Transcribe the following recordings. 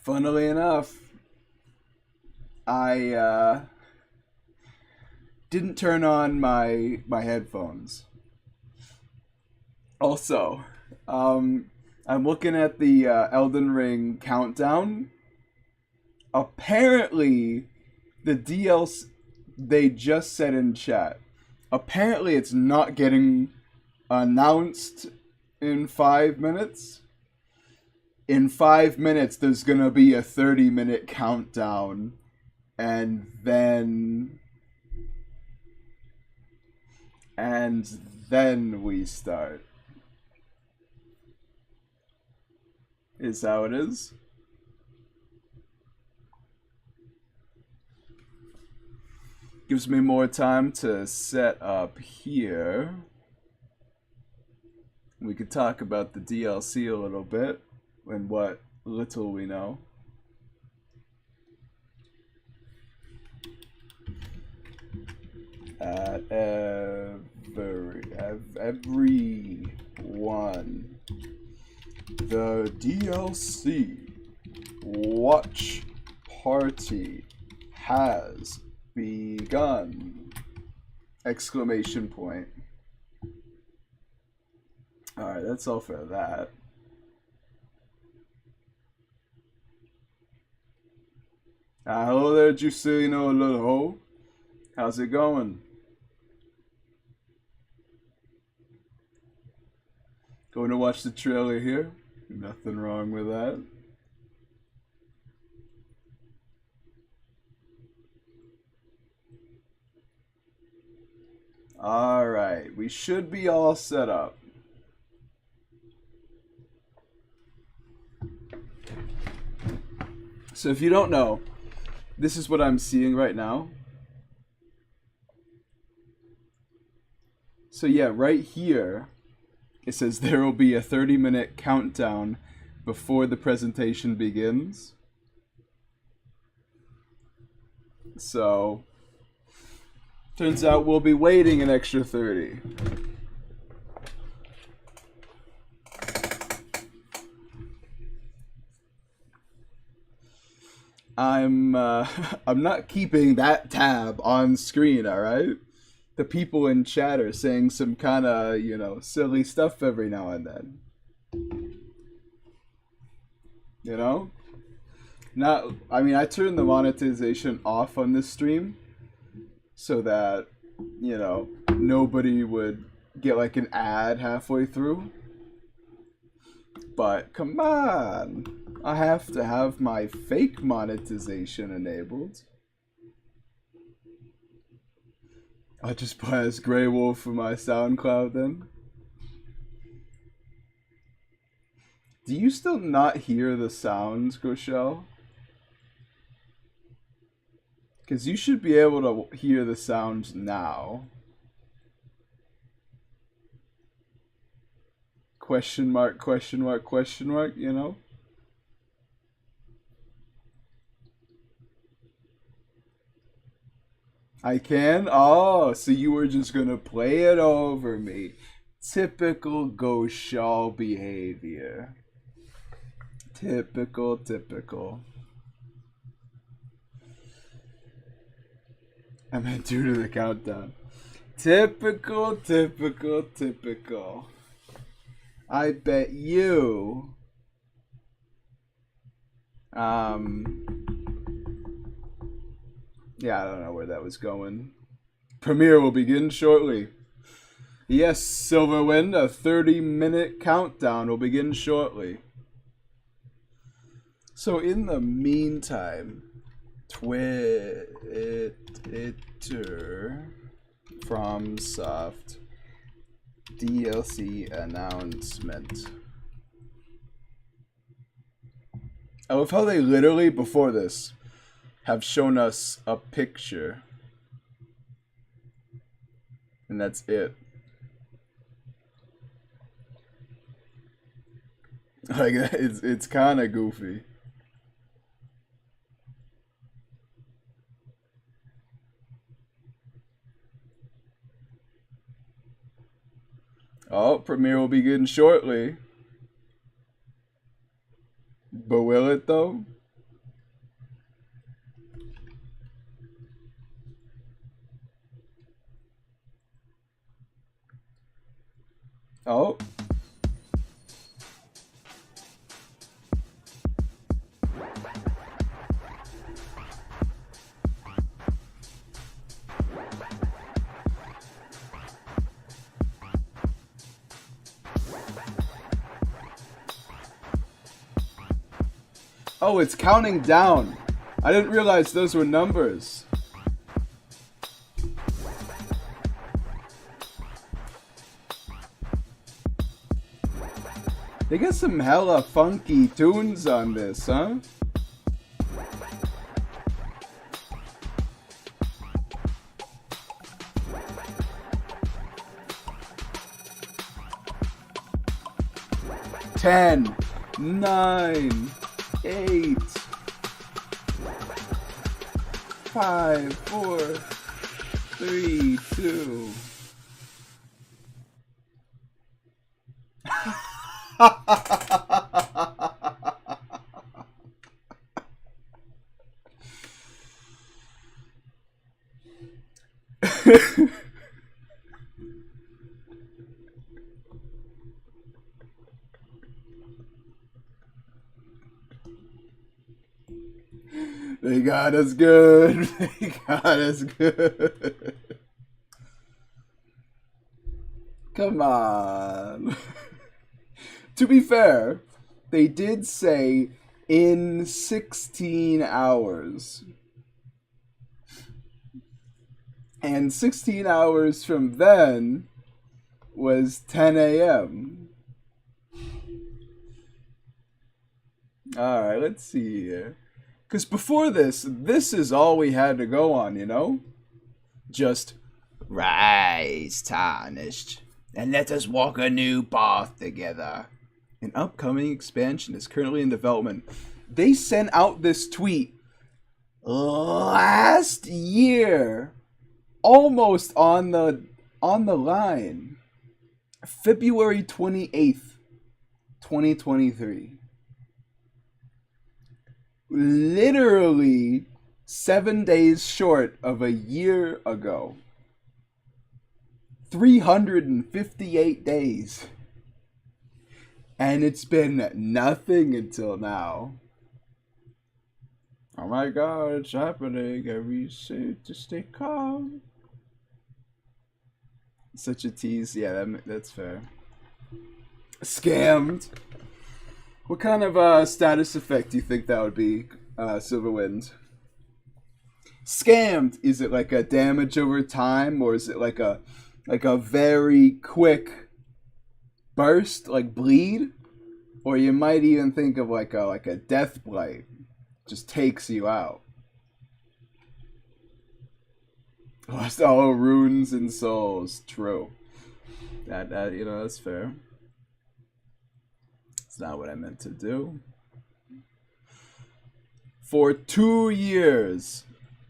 Funnily enough, I didn't turn on my headphones. Also, I'm looking at the Elden Ring countdown. Apparently, the DLC they just said in chat. Apparently, it's not getting announced in 5 minutes. In 5 minutes, there's gonna be a 30-minute countdown, and then we start. Is how it is. Gives me more time to set up here. We could talk about the DLC a little bit and what little we know. Everyone, the DLC watch party has begun! Exclamation point. Alright, that's all for that. Hello there, Jusino Lolo. How's it going? Going to watch the trailer here? Nothing wrong with that. Alright, we should be all set up. So if you don't know, this is what I'm seeing right now. So yeah, right here, it says there will be a 30-minute countdown before the presentation begins. So, turns out we'll be waiting an extra 30. I'm not keeping that tab on screen, alright? The people in chat are saying some kind of, you know, silly stuff every now and then. You know? I mean, I turned the monetization off on this stream so that, you know, nobody would get like an ad halfway through. But come on, I have to have my fake monetization enabled. I'll just play as Grey Wolf for my SoundCloud then. Do you still not hear the sounds, Groshell? Because you should be able to hear the sounds now. Question mark, question mark, question mark, you know? I can? Oh, so you were just gonna play it over me. Typical Goshal behavior. Typical. I meant due to the countdown. Typical. I bet you. Yeah, I don't know where that was going. Premiere will begin shortly. Yes, Silverwind, a 30-minute countdown will begin shortly. So in the meantime, Twitter from Soft DLC announcement. I love how they literally, before this, have shown us a picture. And that's it. Like, it's kind of goofy. Oh, premiere will begin shortly. But will it though? Oh. Oh, it's counting down. I didn't realize those were numbers. They got some hella funky tunes on this, huh? Ten, 9, 8, 5, 4, 3, 2. They got us good. They got us good. Come on. To be fair, they did say in 16 hours. And 16 hours from then was 10 a.m. Alright, let's see here. Because before this is all we had to go on, you know? Just rise, tarnished, and let us walk a new path together. An upcoming expansion is currently in development. They sent out this tweet last year, almost on the line, February 28th, 2023. Literally 7 days short of a year ago. 358 days. And it's been nothing until now. Oh my god, it's happening. Every say to stay calm. Such a tease. Yeah, that's fair. Scammed. What kind of status effect do you think that would be, Silverwind? Scammed. Is it like a damage over time, or is it like a very quick burst, like bleed? Or you might even think of like a death blight, just takes you out. Lost all runes and souls. True. That that's fair. It's not what I meant to do. For 2 years,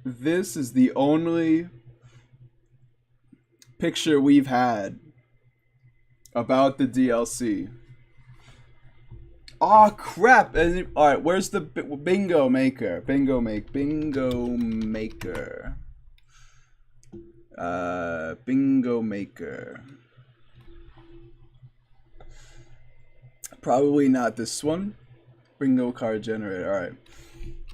this is the only picture we've had about the DLC. Aw, crap! Alright, where's the bingo maker? Bingo maker. Bingo maker. Probably not this one. Bingo card generator. Alright.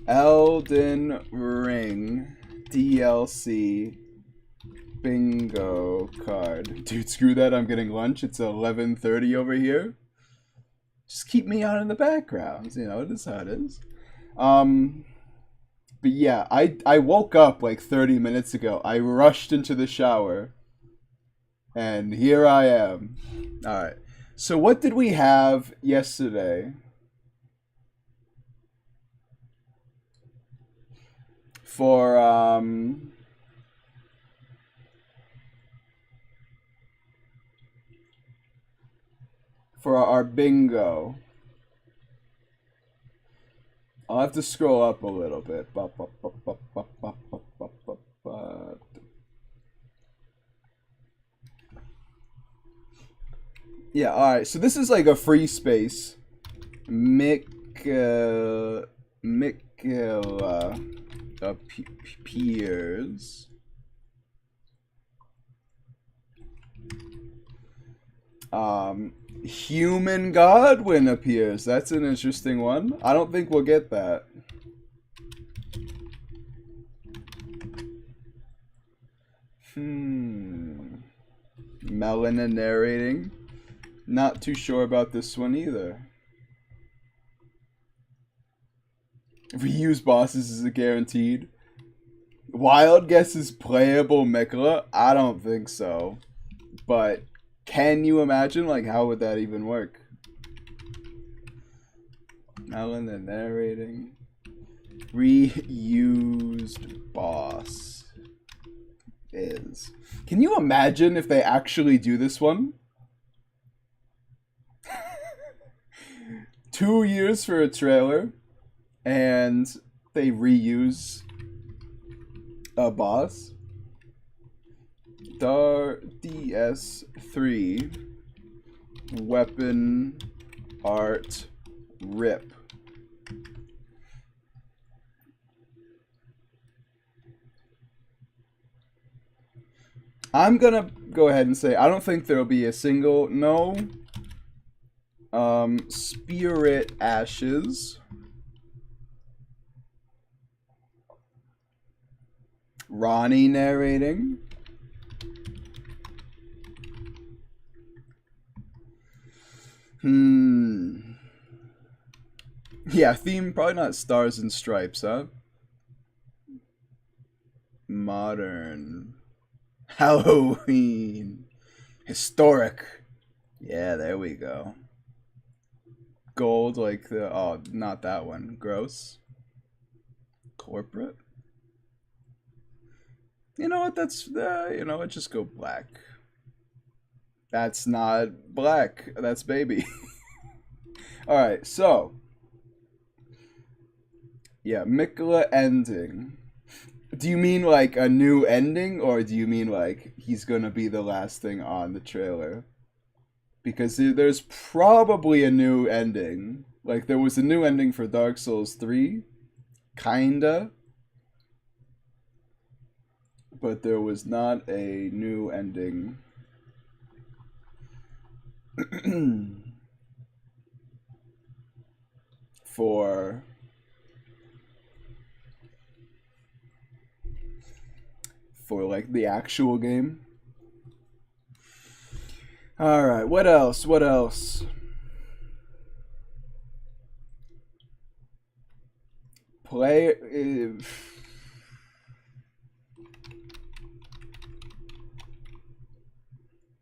Elden Ring DLC bingo card. Dude, screw that. I'm getting lunch. It's 11:30 over here. Just keep me on in the background. You know, it is how it is. But yeah, I woke up like 30 minutes ago. I rushed into the shower. And here I am. Alright. So what did we have yesterday? For our bingo. I'll have to scroll up a little bit. Yeah, alright, so this is like a free space. Mikela appears. Human Godwin appears. That's an interesting one. I don't think we'll get that. Melina narrating. Not too sure about this one either. Reuse bosses is a guaranteed. Wild guess is playable Mikla? I don't think so. But can you imagine, like, how would that even work? Melina narrating. Reused boss is. Can you imagine if they actually do this one? 2 years for a trailer, and they reuse a boss. DS3 weapon art rip. I'm gonna go ahead and say I don't think there'll be a single no. Spirit Ashes. Ronnie narrating. Yeah, theme probably not Stars and Stripes, huh? Modern. Halloween. Historic. Yeah, there we go. Gold, like the... Oh, not that one. Gross. Corporate. You know what? That's... you know what? Just go black. That's not black. That's baby. Alright, so... Yeah, Mikla ending. Do you mean like a new ending, or do you mean like he's gonna be the last thing on the trailer? Because there's probably a new ending. Like there was a new ending for Dark Souls 3, kinda. But there was not a new ending for like the actual game. All right, what else? What else? Play.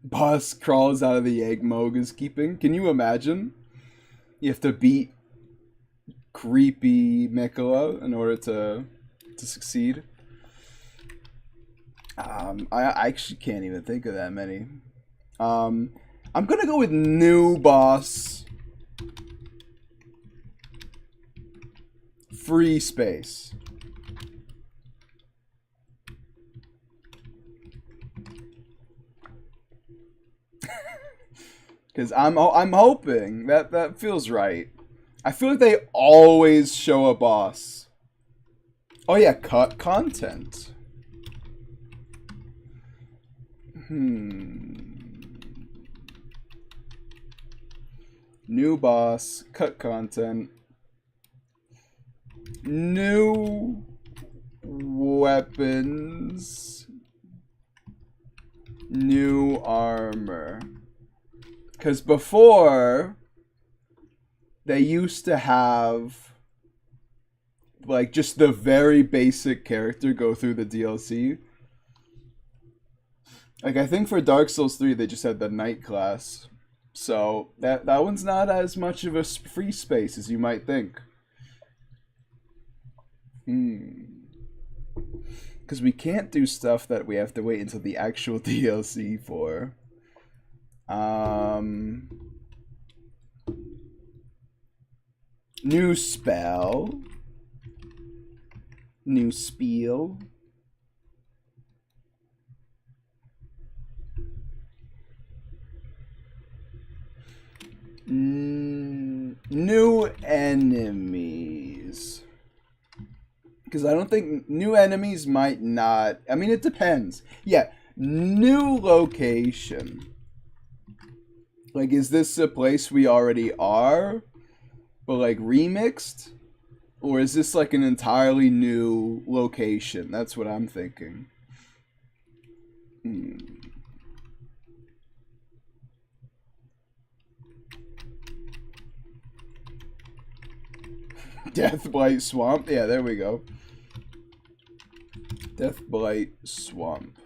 Boss crawls out of the egg Moog is keeping. Can you imagine? You have to beat creepy Mikla in order to succeed. I actually can't even think of that many. I'm gonna go with new boss. Free space. Because I'm hoping that feels right. I feel like they always show a boss. Oh yeah, cut content. New boss, cut content. New weapons. New armor. Because before, they used to have like just the very basic character go through the DLC. Like I think for Dark Souls 3 they just had the Knight class. So that one's not as much of a free space as you might think. Because we can't do stuff that we have to wait until the actual DLC for. New spell. New spiel. New enemies. Because I don't think new enemies might not... I mean, it depends. Yeah, new location. Like, is this a place we already are? But, like, remixed? Or is this, like, an entirely new location? That's what I'm thinking. Deathblight Swamp? Yeah, there we go. Deathblight Swamp.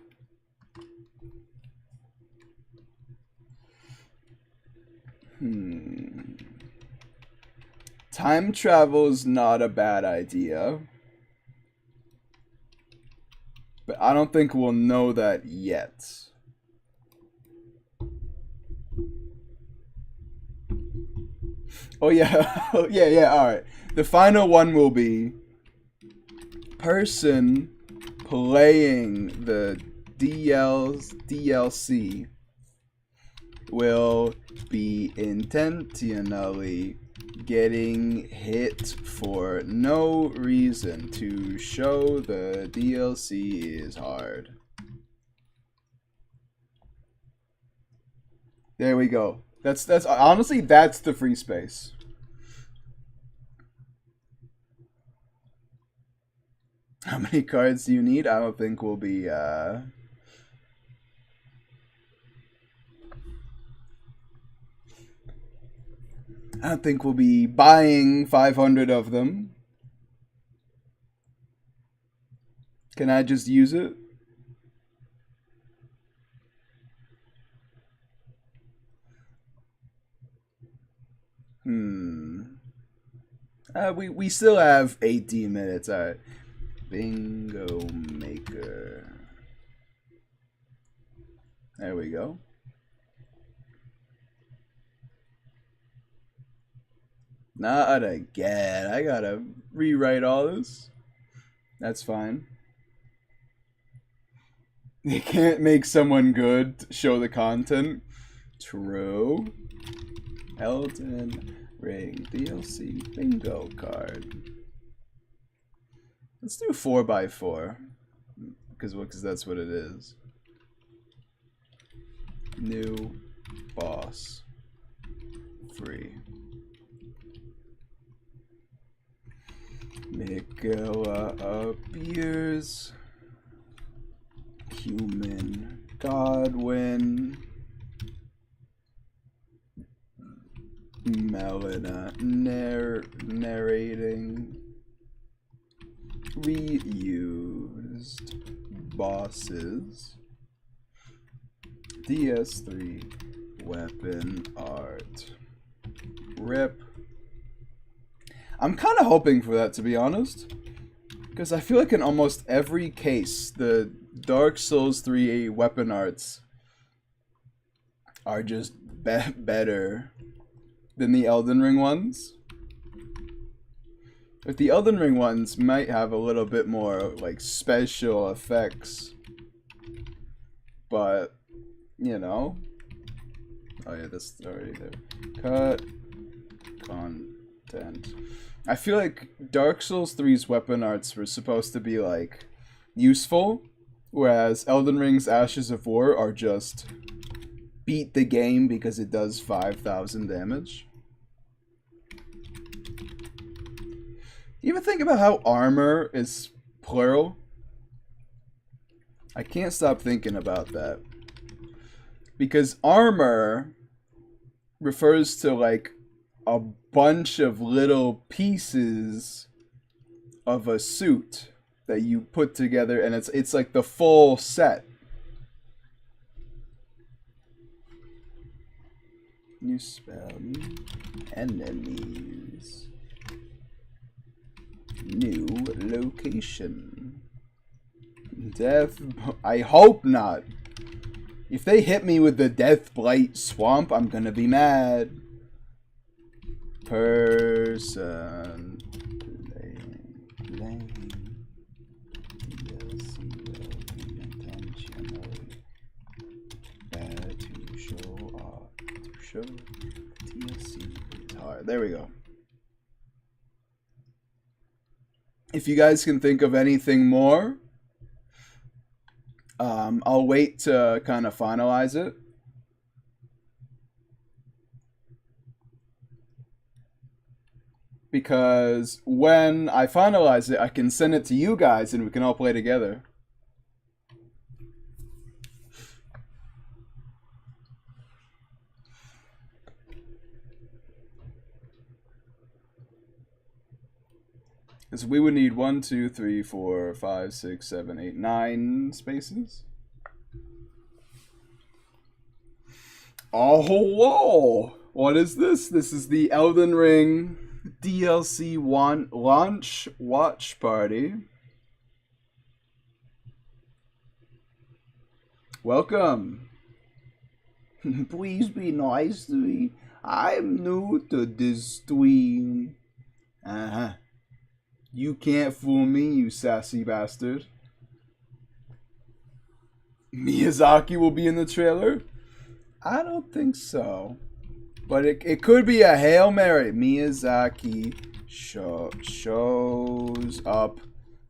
Time travel is not a bad idea. But I don't think we'll know that yet. Oh yeah, yeah, alright. The final one will be person playing the DLC will be intentionally getting hit for no reason to show the DLC is hard. There we go. That's honestly, that's the free space. How many cards do you need? I don't think we'll be I don't think we'll be buying 500 of them. Can I just use it? We still have 18 minutes. Alright. Bingo maker. There we go. Not again. I gotta rewrite all this. That's fine. They can't make someone good show the content. True. Elden Ring DLC bingo card. Let's do 4x4. Because that's what it is. New boss. Free. Mikaela appears. Human Godwin. Melina narrating. Reused bosses. DS3 weapon art. Rip. I'm kind of hoping for that, to be honest, because I feel like in almost every case the Dark Souls 3 weapon arts are just better than the Elden Ring ones. But the Elden Ring ones might have a little bit more like special effects, but you know. Oh yeah, that's already there. Cut content. I feel like Dark Souls 3's weapon arts were supposed to be like useful, whereas Elden Ring's Ashes of War are just beat the game because it does 5,000 damage. You ever think about how armor is plural? I can't stop thinking about that. Because armor refers to like a bunch of little pieces of a suit that you put together, and it's like the full set. New spell. Enemies. New location. Death. I hope not. If they hit me with the Deathblight Swamp, I'm gonna be mad. Person playing DLC intentionally to show off, to show TLC there we go. If you guys can think of anything more, I'll wait to kind of finalize it. Because when I finalize it, I can send it to you guys and we can all play together. Because we would need 1, 2, 3, 4, 5, 6, 7, 8, 9 spaces. Oh, whoa! What is this? This is the Elden Ring DLC launch watch party. Welcome. Please be nice to me. I'm new to this stream. Uh-huh. You can't fool me, you sassy bastard. Miyazaki will be in the trailer? I don't think so. But it could be a Hail Mary. Miyazaki shows up,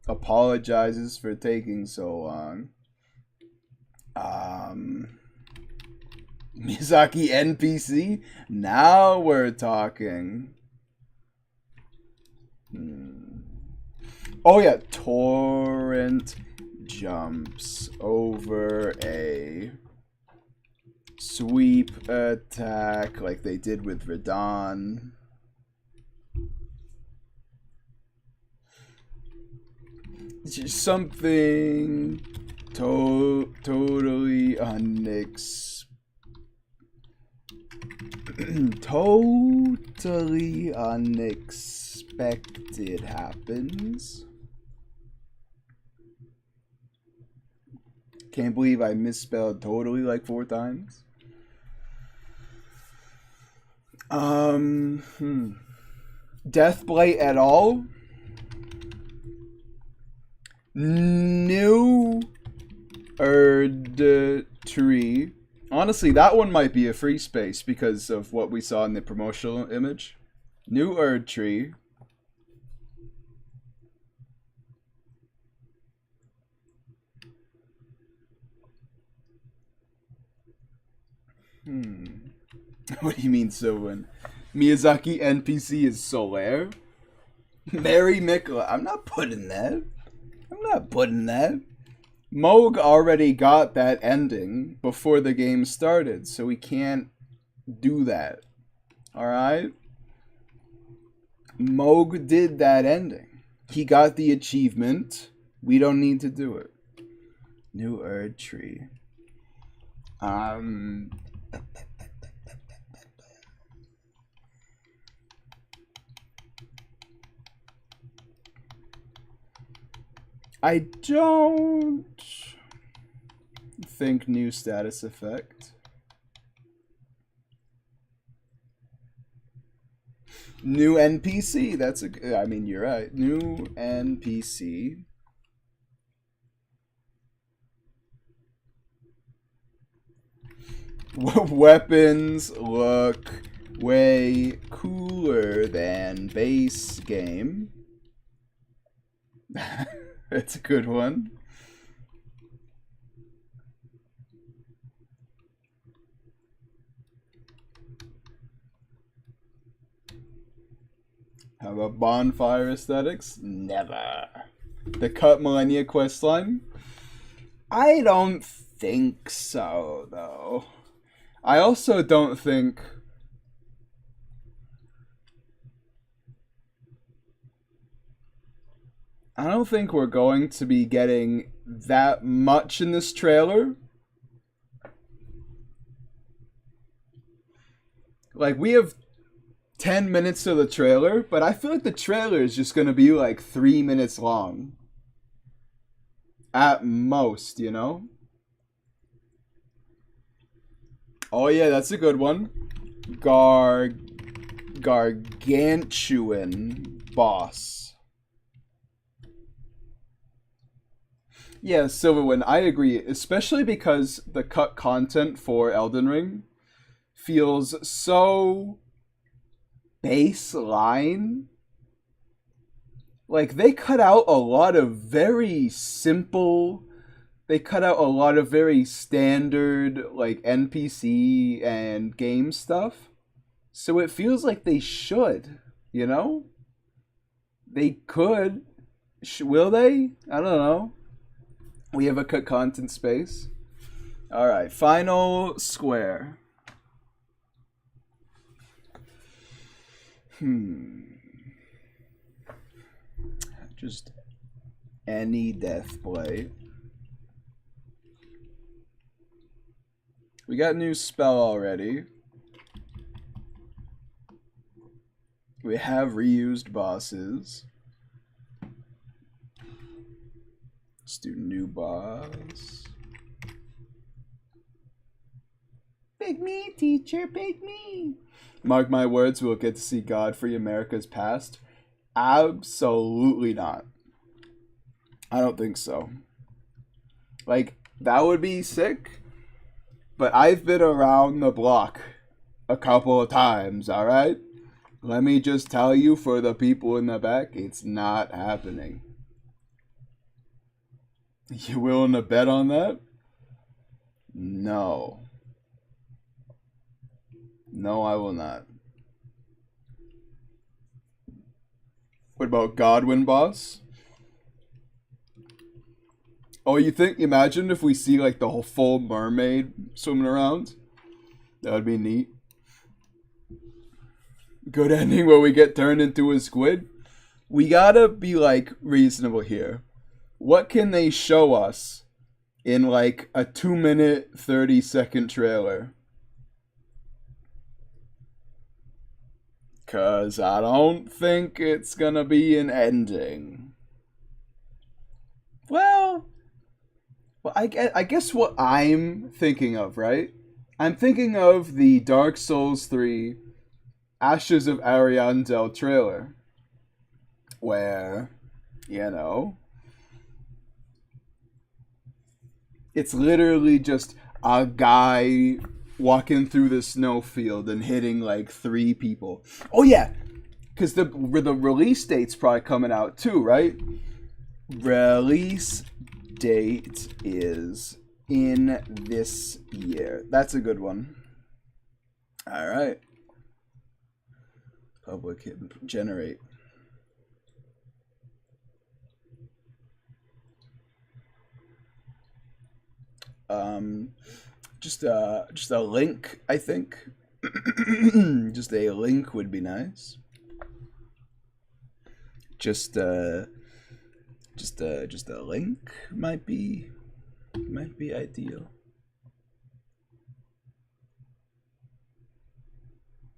apologizes for taking so long. Miyazaki NPC? Now we're talking. Oh yeah, torrent jumps over a sweep attack like they did with Radon. Just something totally totally unexpected happens. Can't believe I misspelled totally like 4 times. Deathblight at all? New Erd Tree. Honestly, that one might be a free space because of what we saw in the promotional image. New Erd Tree. What do you mean, Sylvan? Miyazaki NPC is Solaire? Mary Mikla. I'm not putting that. Moog already got that ending before the game started, so we can't do that. Alright? Moog did that ending. He got the achievement. We don't need to do it. New Erd Tree. I don't think new status effect. New NPC. That's a. I mean, you're right. New NPC. Weapons look way cooler than base game. That's a good one. How about bonfire aesthetics? Never. The Cut Millennia questline? I don't think so, though. I also don't think... I don't think we're going to be getting that much in this trailer. Like, we have 10 minutes of the trailer, but I feel like the trailer is just going to be like 3 minutes long. At most, you know? Oh yeah, that's a good one. Gargantuan boss. Yeah, Silverwind, I agree, especially because the cut content for Elden Ring feels so baseline, like, they cut out a lot of very simple, they cut out a lot of very standard, like, NPC and game stuff. So it feels like they should, you know? They could. Will they? I don't know. We have a cut content space. Alright, final square. Just any death play. We got a new spell already. We have reused bosses. Let's do new boss. Pick me, teacher, pick me. Mark my words, we'll get to see Godfrey America's past. Absolutely not. I don't think so. Like, that would be sick. But I've been around the block a couple of times, alright? Let me just tell you, for the people in the back, it's not happening. You willing to bet on that? No. No, I will not. What about Godwin boss? Oh, you think, imagine if we see like the whole full mermaid swimming around? That would be neat. Good ending where we get turned into a squid. We gotta be like reasonable here. What can they show us in like a 2-minute, 30-second trailer? Cause I don't think it's gonna be an ending. Well, I guess what I'm thinking of, right? I'm thinking of the Dark Souls 3 Ashes of Ariandel trailer. Where, you know, it's literally just a guy walking through the snowfield and hitting like 3 people. Oh yeah, because the release date's probably coming out too, right? Release date is in this year. That's a good one. All right. Public hit generate. Just a link, I think. Just a link would be nice. Just a link might be ideal.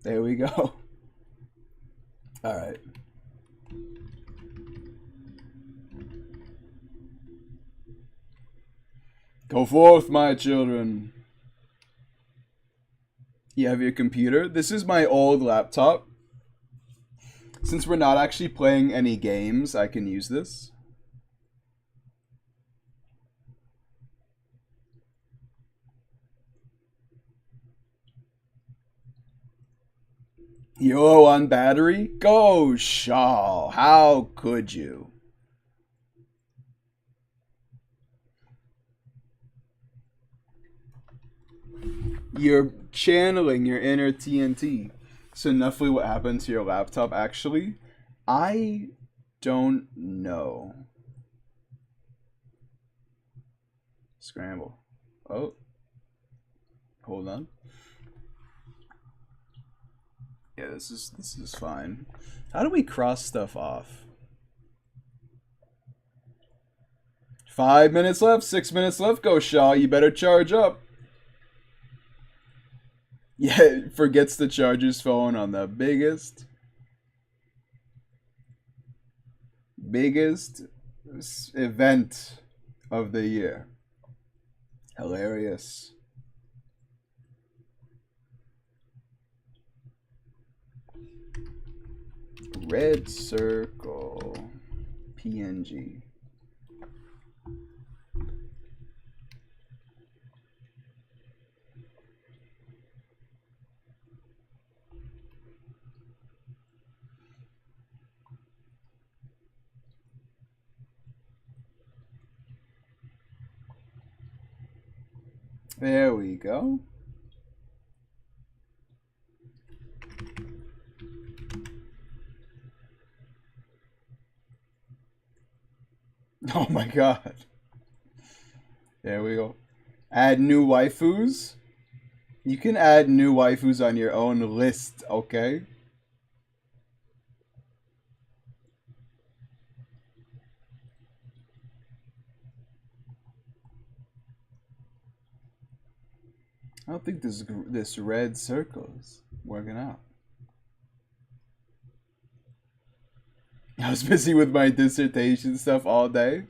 There we go. All right. Go forth, my children. You have your computer? This is my old laptop. Since we're not actually playing any games, I can use this. You're low on battery? Go, Shaw. How could you? You're channeling your inner TNT. So, Nuffly, what happened to your laptop, actually? I don't know. Scramble. Oh. Hold on. Yeah, this is fine. How do we cross stuff off? 5 minutes left, 6 minutes left. Go, Shaw. You better charge up. Yeah, forgets to charge his phone on the biggest event of the year. Hilarious. Red circle. PNG. There we go. Oh my god. There we go. Add new waifus. You can add new waifus on your own list, okay? I don't think this red circle's working out. I was busy with my dissertation stuff all day.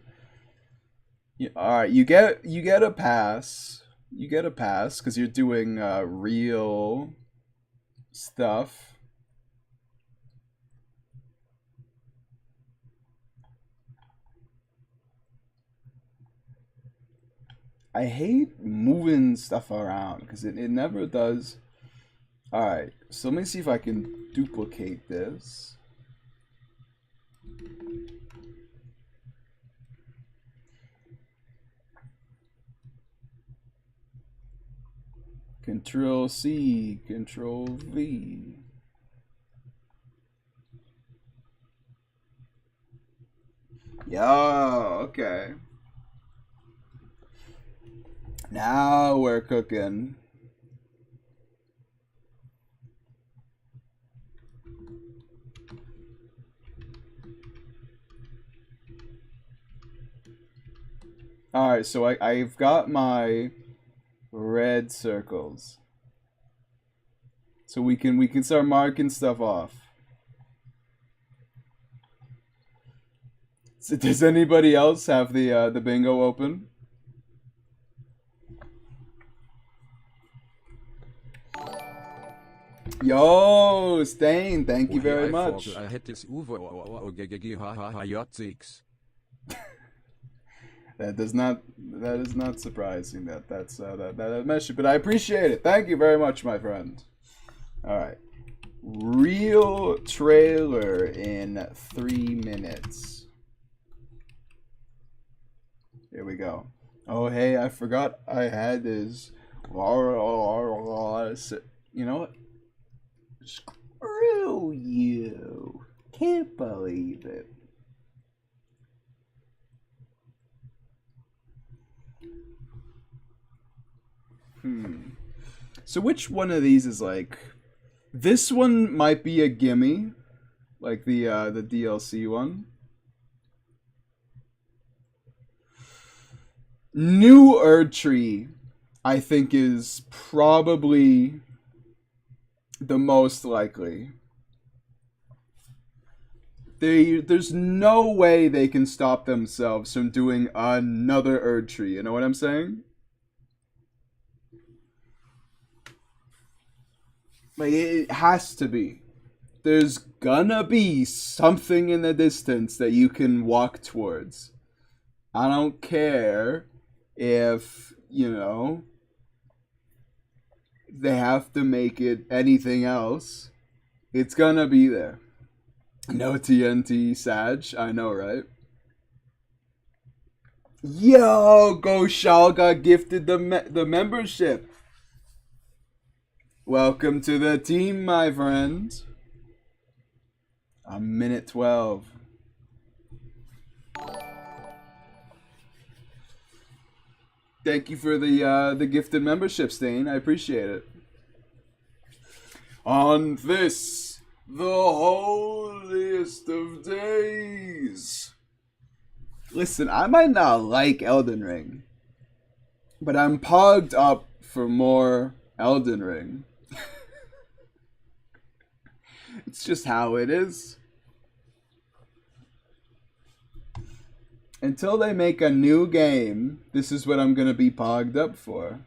Yeah, all right, you get a pass. You get a pass because you're doing real stuff. I hate moving stuff around because it never does. All right, so let me see if I can duplicate this. Control C, Control V. Yo, okay. Now we're cooking. All right, so I've got my red circles. So we can start marking stuff off. So does anybody else have the bingo open? Yo, Stain, thank you very much. That is not surprising that's that message, but I appreciate it. Thank you very much, my friend. All right, real trailer in 3 minutes. Here we go. Oh hey, I forgot I had this. You know what? Screw you! Can't believe it. So which one of these is like? This one might be a gimme, like the DLC one. New Erdtree, I think, is probably the most likely. There's no way they can stop themselves from doing another Erdtree. You know what I'm saying? Like, it has to be. There's gonna be something in the distance that you can walk towards. I don't care if, you know, they have to make it anything else. It's gonna be there. No TNT Sag, I know, right? Yo, Goshal got gifted the membership. Welcome to the team, my friend. A minute 12. Thank you for the gifted membership, Stain. I appreciate it. On this, the holiest of days. Listen, I might not like Elden Ring, but I'm pogged up for more Elden Ring. It's just how it is. Until they make a new game, this is what I'm gonna be pogged up for.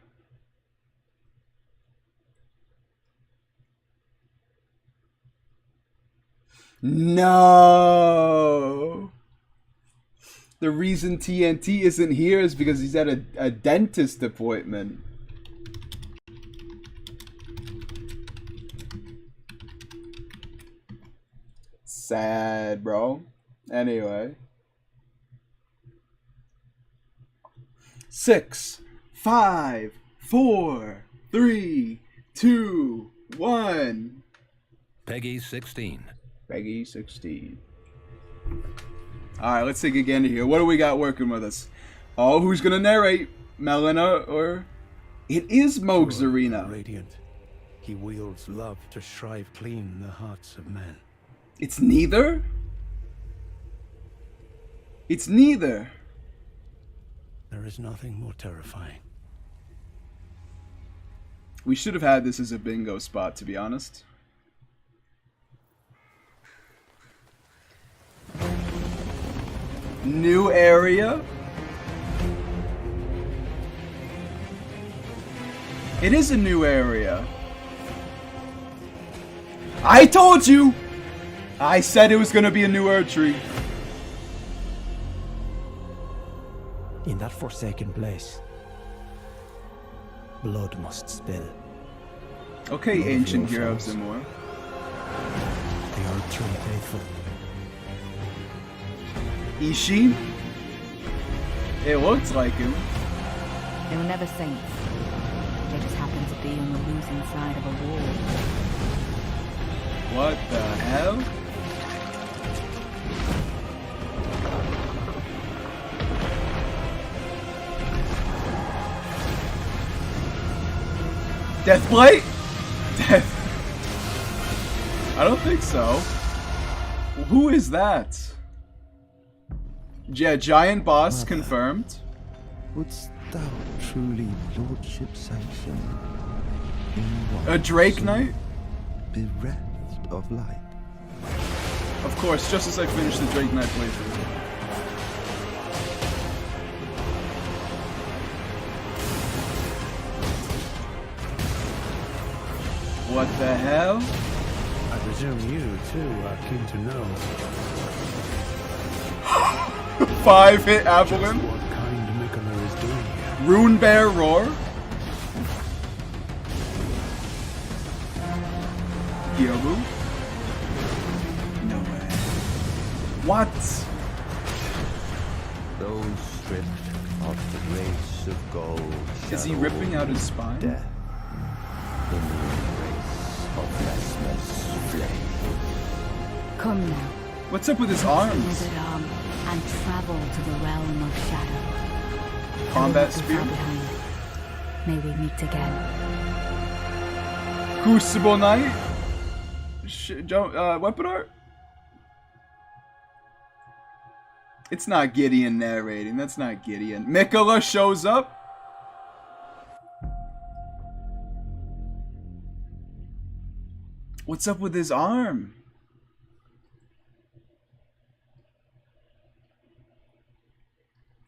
No! The reason TNT isn't here is because he's at a dentist appointment. Sad, bro. Anyway. 6, 5, 4, 3, 2, 1. Peggy 16. Peggy 16. Alright, let's take a gander here. What do we got working with us? Oh, who's gonna narrate? Melina or... It is Moog's arena. Radiant. He wields love to shrive clean the hearts of men. It's neither? It's neither. There is nothing more terrifying. We should have had this as a bingo spot, to be honest. New area. It is a new area. I told you! I said it was gonna be a new Erdtree. In that forsaken place, blood must spill. Okay, Blood of ancient your hero of foes. Zimor. The Erdtree faithful. Ishi? It looks like him. They were never saints. They just happened to be on the losing side of a war. What the hell? Deathblade? Death. I don't think so. Who is that? Yeah, giant boss Mother. confirmed. Wouldst thou truly lordship sanction in one A Drake soul Knight? bereft of light? Of course, just as I finished the Drake Knight playthrough. What the hell? I presume you too are keen to know 5-hit just Avalon. what kind Mikola is doing here. Rune Bear Roar. Gyobu. No way. What? Those stripped of the grace of gold. Is he shall ripping out his spine? death in the embrace of restless flame. Come now, What's up with his touch the arms? withered arm, and travel to the realm of shadow. Combat Leave the far spear? behind. May we meet again. Crucible Knight? Weapon art? It's not Gideon narrating. That's not Gideon. Mikola shows up. What's up with his arm?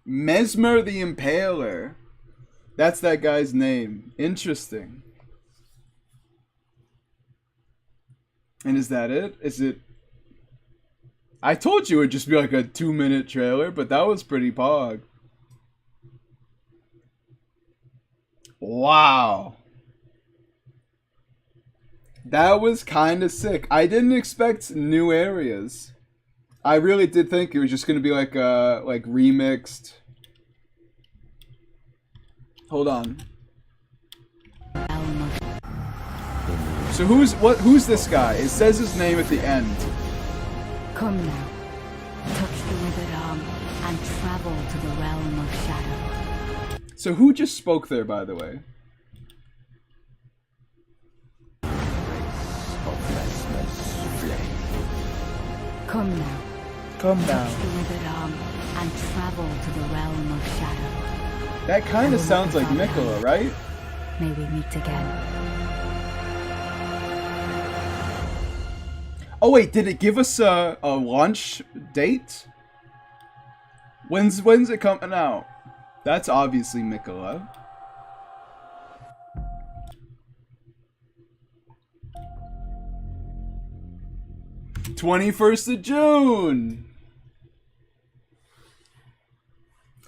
Mesmer the Impaler. That's that guy's name. Interesting. And is that it? Is it... I told you it would just be like a 2-minute trailer, but that was pretty pog. Wow. That was kind of sick. I didn't expect new areas. I really did think it was just gonna be like remixed. Hold on. Realm of So who's this guy? It says his name at the end. Come now, touch the withered arm, and travel to the realm of shadow. So who just spoke there, by the way? Of restless flame. Come now, Come touch the withered arm, and travel to the realm of shadow. That kind of sounds like Mikola, right? May we meet again. Oh wait, did it give us a launch date? When's it coming out? That's obviously Mikola. June 21st.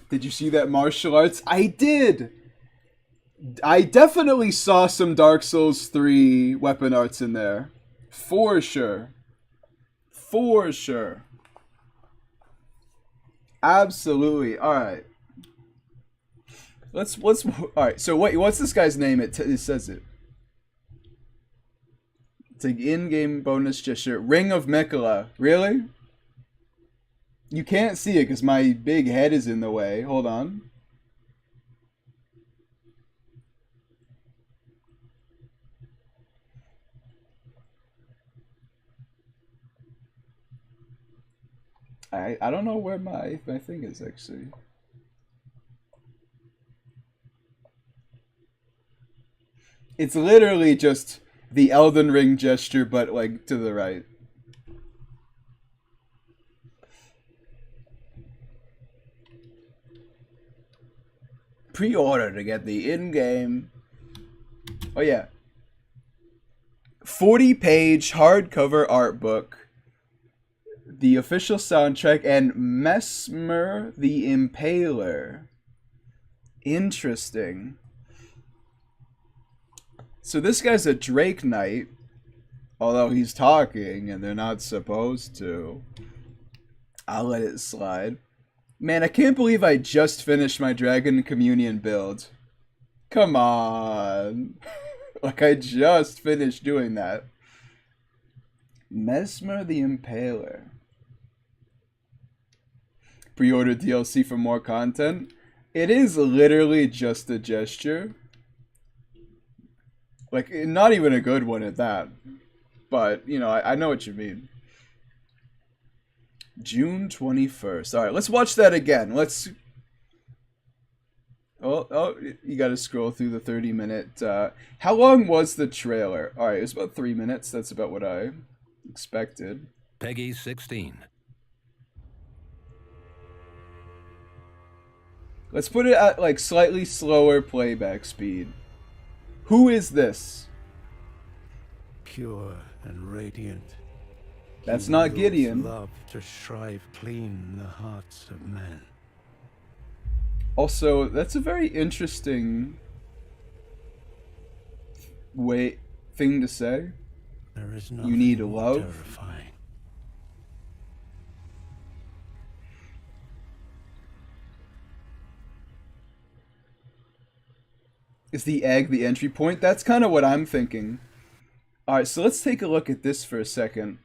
Did you see that martial arts? I did! I definitely saw some Dark Souls 3 weapon arts in there. For sure. For sure. Absolutely. Alright. Let's all right. So wait, what's this guy's name? It says it. It's like in-game bonus gesture. Ring of Mikola. Really? You can't see it because my big head is in the way. Hold on. I don't know where my thing is actually. It's literally just the Elden Ring gesture, but like to the right. Pre-order to get the in-game. Oh yeah. 40-page hardcover art book, the official soundtrack, and Mesmer the Impaler. Interesting. So this guy's a Drake Knight, although he's talking and they're not supposed to. I'll let it slide. Man, I can't believe I just finished my Dragon Communion build. Come on. Like, I just finished doing that. Mesmer the Impaler. Pre-order DLC for more content. It is literally just a gesture. Like, not even a good one at that. But, you know, I know what you mean. June 21st. Alright, let's watch that again. Let's... Oh, you gotta scroll through the 30-minute... How long was the trailer? Alright, it was about 3 minutes. That's about what I expected. Peggy 16. Let's put it at, like, slightly slower playback speed. Who is this? Pure and radiant. That's He not wields Gideon. Love to shrive clean the hearts of men. Also, that's a very interesting thing to say. There is You need nothing more love. terrifying. Is the egg the entry point? That's kind of what I'm thinking. Alright, so let's take a look at this for a second.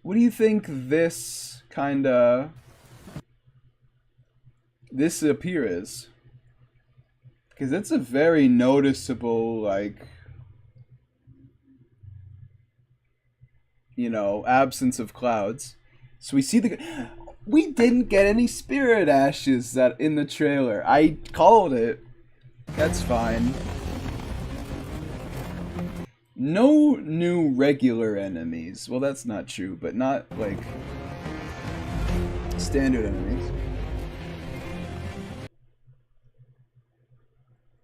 What do you think this appear is? Because it's a very noticeable, like, you know, absence of clouds. So we see we didn't get any spirit ashes that in the trailer. I called it. That's fine. No new regular enemies. Well, that's not true, but not like standard enemies.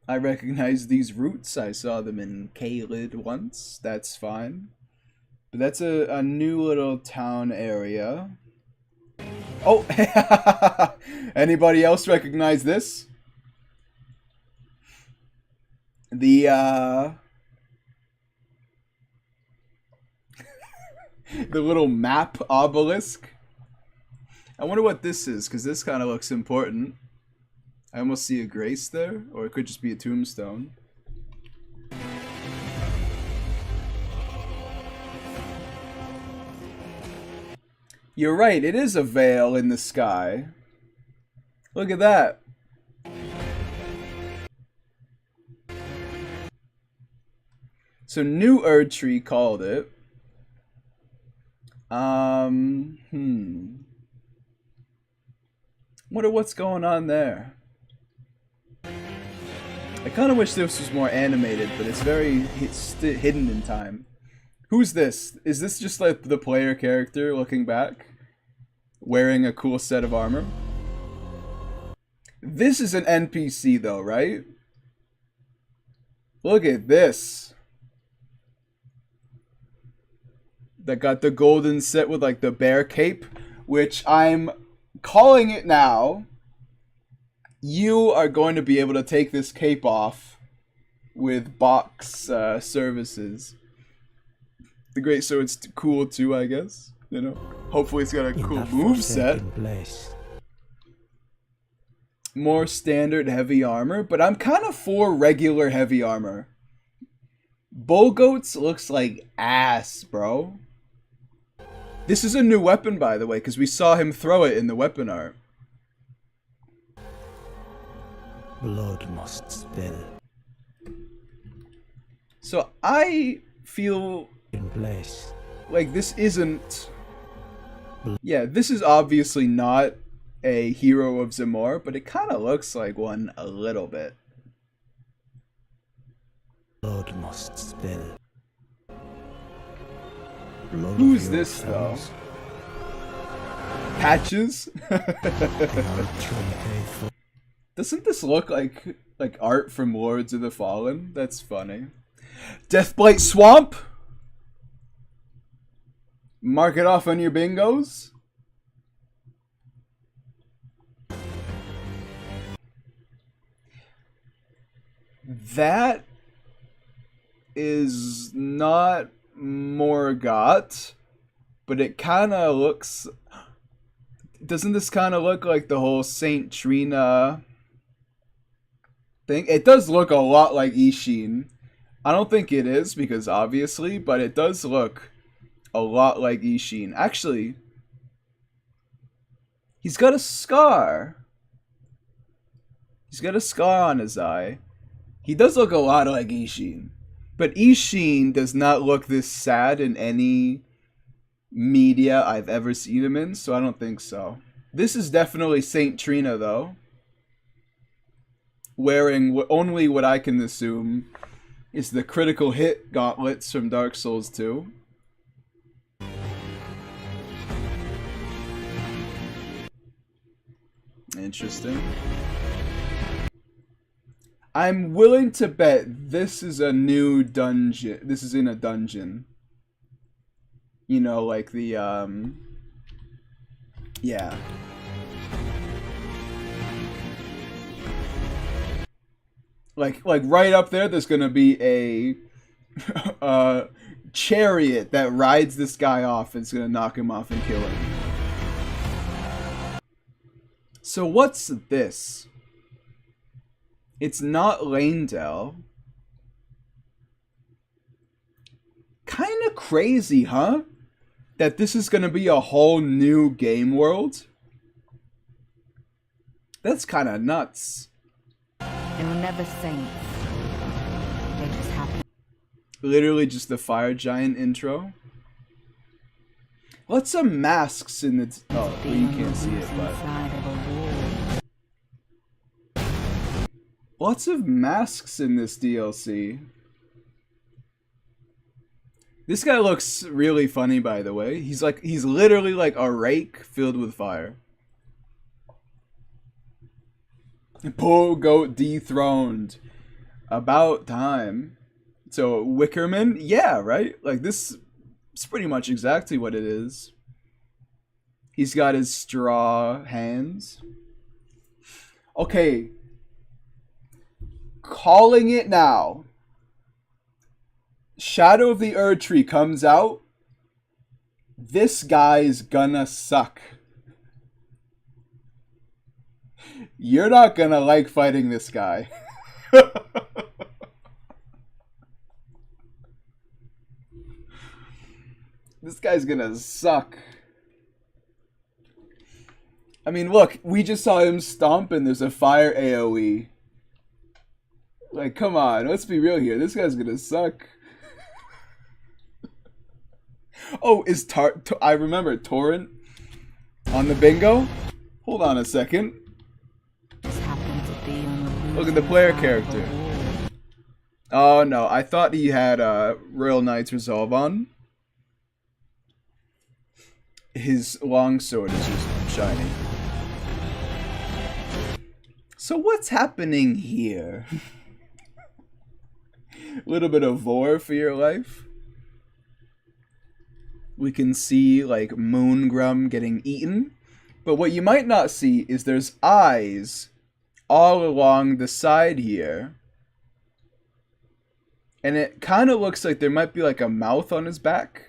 I recognize these roots. I saw them in Caelid once. That's fine. But that's a new little town area. Oh! Anybody else recognize this? The the little map obelisk. I wonder what this is, because this kind of looks important. I almost see a grace there, or it could just be a tombstone. You're right, it is a veil in the sky. Look at that. So New Erdtree called it. Wonder what's going on there. I kind of wish this was more animated, but it's very hidden in time. Who's this? Is this just like the player character looking back? Wearing a cool set of armor? This is an NPC though, right? Look at this. That got the golden set with like the bear cape, which I'm calling it now. You are going to be able to take this cape off with box services. The great sword's cool too, I guess. You know, hopefully it's got a cool move set. Place, more standard heavy armor, but I'm kind of for regular heavy armor. Bull Goats looks like ass, bro. This is a new weapon, by the way, because we saw him throw it in the weapon art. Blood must spill. So I feel In place. like this isn't... Yeah, this is obviously not a Hero of Zamor, but it kind of looks like one a little bit. Blood must spill. Blood Who's of your this, though? sons. Patches? They are true faithful. Doesn't this look like art from Lords of the Fallen? That's funny. Deathblight Swamp? Mark it off on your bingos. That is not Morgott, but it kind of looks... Doesn't this kind of look like the whole Saint Trina thing? It does look a lot like Ishin. I don't think it is, because obviously, but it does look a lot like Ishin. Actually, he's got a scar. He's got a scar on his eye. He does look a lot like Ishin. But Ishin does not look this sad in any media I've ever seen him in, so I don't think so. This is definitely Saint Trina, though. Wearing only what I can assume is the critical hit gauntlets from Dark Souls 2. Interesting. I'm willing to bet this is a new dungeon. This is in a dungeon. You know, like the, yeah. Like right up there, there's gonna be a chariot that rides this guy off and it's gonna knock him off and kill him. So what's this? It's not Lanedale. Kinda crazy, huh? That this is gonna be a whole new game world? That's kinda nuts. They were never saints. They just happened. Literally just the fire giant intro. Lots of masks in the... Oh, well, you can't see it, but... Inside of a wall. Lots of masks in this DLC. This guy looks really funny, by the way. He's literally like a rake filled with fire. Bull Goat dethroned. About time. So, Wickerman? Yeah, right? Like, this is pretty much exactly what it is. He's got his straw hands. Okay. Calling it now. Shadow of the Erdtree comes out. This guy's gonna suck. You're not gonna like fighting this guy. This guy's gonna suck. I mean, look, we just saw him stomp and there's a fire AoE. Like, come on, let's be real here. This guy's gonna suck. Oh, is I remember Torrent on the bingo? Hold on a second. Just happened to be on the Look at the player character. Oh no, I thought he had Royal Knight's Resolve on. His longsword is just shiny. So what's happening here? A little bit of vor for your life. We can see like Moongrum getting eaten. But what you might not see is there's eyes all along the side here. And it kind of looks like there might be like a mouth on his back.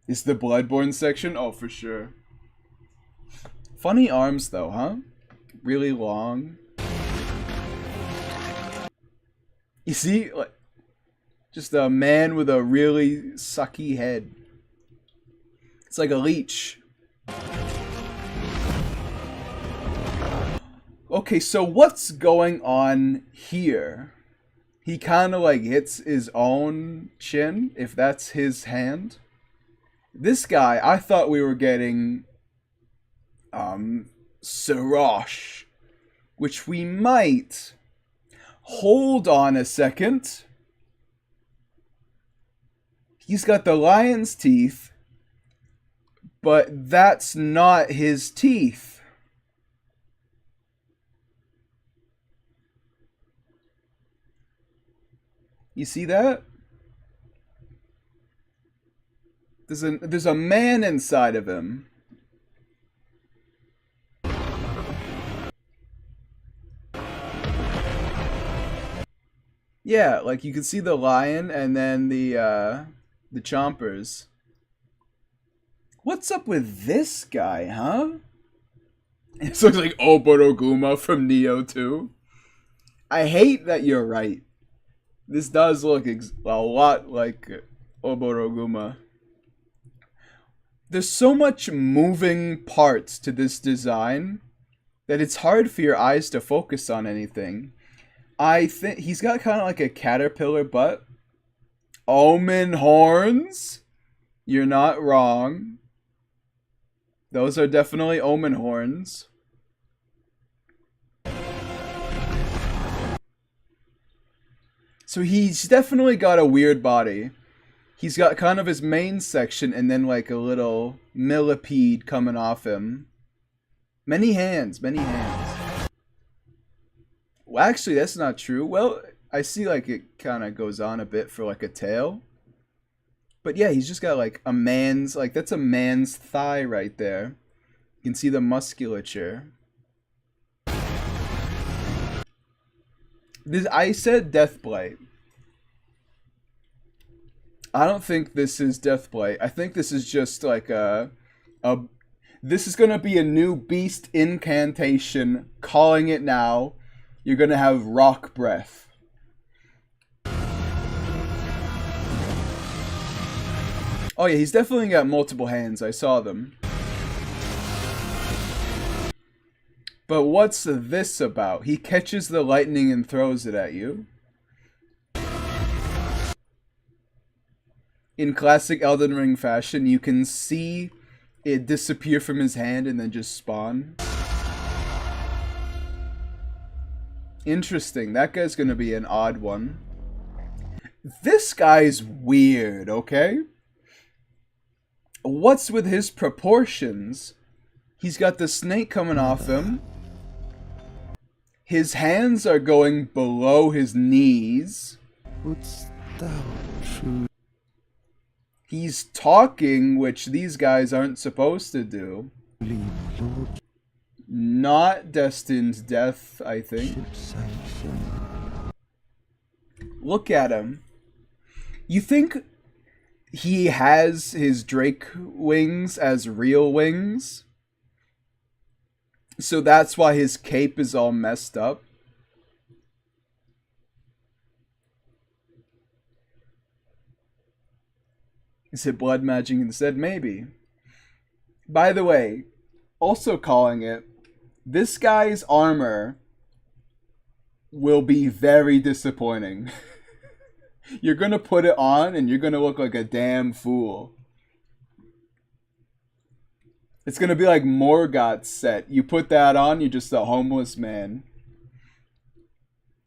Is the Bloodborne section? Oh, for sure. Funny arms though, huh? really long. You see, like, just a man with a really sucky head. It's like a leech. Okay, so what's going on here? He kind of like hits his own chin, if that's his hand. This guy, I thought we were getting Sirosh, which we might. Hold on a second. He's got the lion's teeth, but that's not his teeth. You see that? There's a man inside of him. Yeah, like you can see the lion and then the chompers. What's up with this guy, huh? This looks like Oboroguma from Neo 2. I hate that you're right. This does look a lot like Oboroguma. There's so much moving parts to this design that it's hard for your eyes to focus on anything. I think he's got kind of like a caterpillar butt. Omen horns? You're not wrong. Those are definitely omen horns. So he's definitely got a weird body. He's got kind of his main section and then like a little millipede coming off him. Many hands, many hands. Well, actually, that's not true. Well, I see like it kind of goes on a bit for like a tail. But yeah, he's just got like a man's, like that's a man's thigh right there. You can see the musculature. I said Deathblight. I don't think this is Deathblight. I think this is just like this is gonna be a new beast incantation. Calling it now. You're gonna have rock breath. Oh yeah, he's definitely got multiple hands. I saw them. But what's this about? He catches the lightning and throws it at you. In classic Elden Ring fashion, you can see it disappear from his hand and then just spawn. Interesting. That guy's gonna be an odd one. This guy's weird, okay? What's with his proportions? He's got the snake coming off him. His hands are going below his knees. Wouldst thou true? He's talking, which these guys aren't supposed to do. Lord Not destined death, I think. should sanction. Look at him. You think he has his Drake wings as real wings? So that's why his cape is all messed up? Is it blood magic instead? Maybe. By the way, also calling it, this guy's armor will be very disappointing. You're gonna put it on and you're gonna look like a damn fool. It's gonna be like Morgoth's set. You put that on, you're just a homeless man.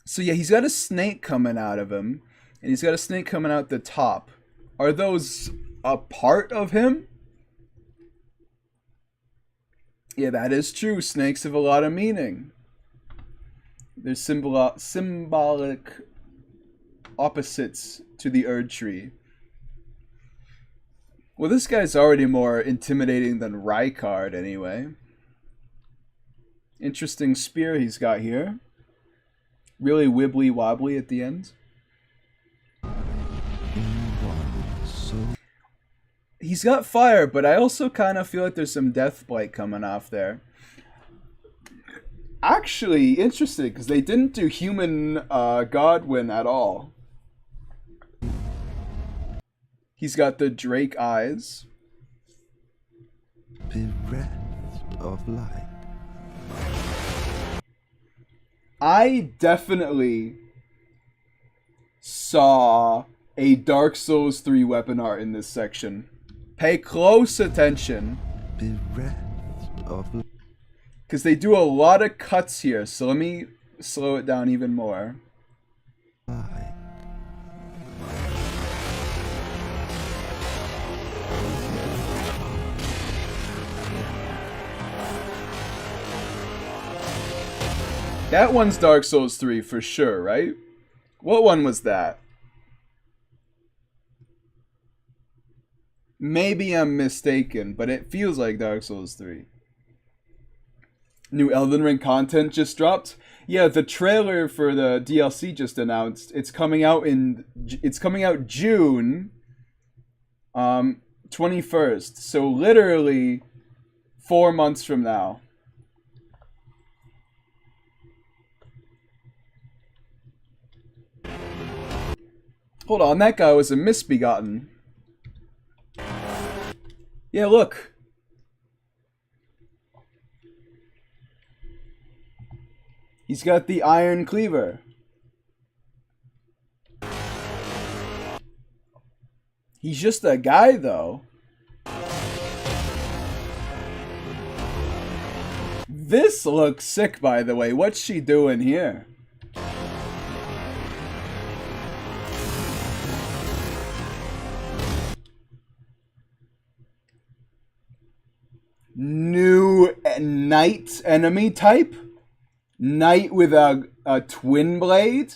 So yeah, he's got a snake coming out of him. And he's got a snake coming out the top. Are those a part of him? Yeah, that is true. Snakes have a lot of meaning. They're symbolic opposites to the Erd Tree. Well, this guy's already more intimidating than Rykard anyway. Interesting spear he's got here. Really wibbly wobbly at the end. He's got fire, but I also kind of feel like there's some Deathblight coming off there. actually interested because they didn't do human Godwin at all. He's got the Drake eyes. Bereft of light. I definitely saw a Dark Souls 3 weapon art in this section. Pay close attention. Bereft of light. Because they do a lot of cuts here, so let me slow it down even more. That one's Dark Souls 3 for sure, right? What one was that? Maybe I'm mistaken, but it feels like Dark Souls 3. New Elden Ring content just dropped. Yeah, the trailer for the DLC just announced. It's coming out June 21st. So literally 4 months from now. Hold on, that guy was a misbegotten. Yeah, look. He's got the iron cleaver. He's just a guy, though. This looks sick, by the way. What's she doing here? New knight enemy type? Knight with a twin blade?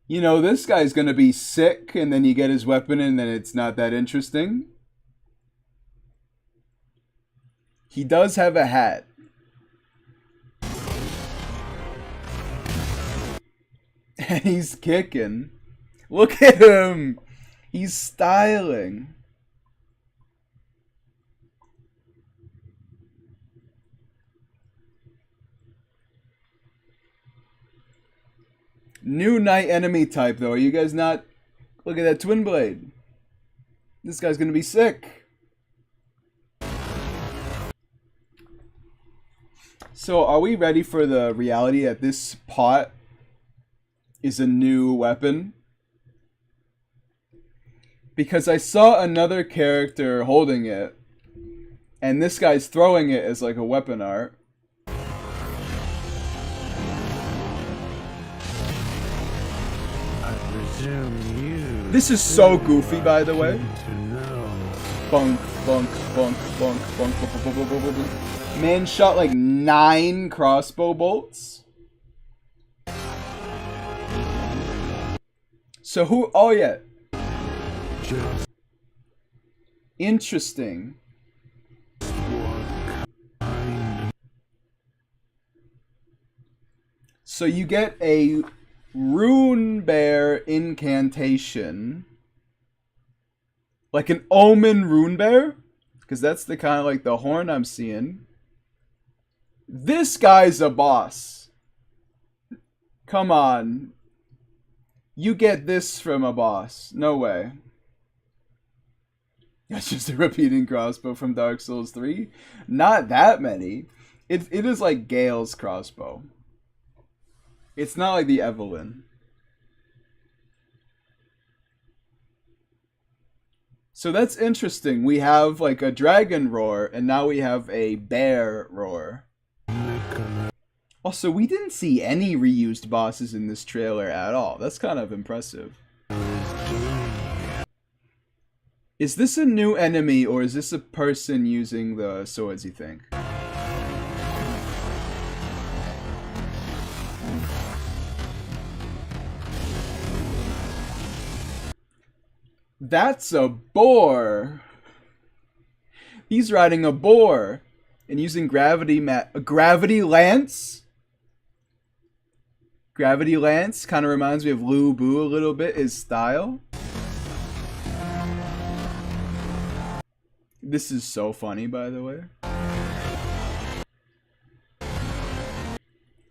You know, this guy's gonna be sick, and then you get his weapon, and then it's not that interesting. He does have a hat. And he's kicking. Look at him! He's styling. New knight enemy type, though. Are you guys not? Look at that twin blade. This guy's gonna be sick. So, are we ready for the reality that this pot is a new weapon? Because I saw another character holding it, and this guy's throwing it as like a weapon art. This is so goofy, by the way. Bunk, bunk, bunk, bunk, bunk, bunk, bunk, bunk, bunk, bunk. Man shot like 9 crossbow bolts. So who? Oh yeah. Interesting. So you get a Rune Bear incantation. Like an Omen Rune Bear? Because that's the kind of like the horn I'm seeing. This guy's a boss. Come on. You get this from a boss. No way. That's just a repeating crossbow from Dark Souls 3. Not that many. It is like Gale's crossbow. It's not like the Evelyn. So that's interesting. We have like a dragon roar, and now we have a bear roar. Also, we didn't see any reused bosses in this trailer at all. That's kind of impressive. Is this a new enemy, or is this a person using the swords, you think? That's a boar. He's riding a boar and using gravity lance. Gravity lance kind of reminds me of Lu Bu a little bit. His style. This is so funny, by the way.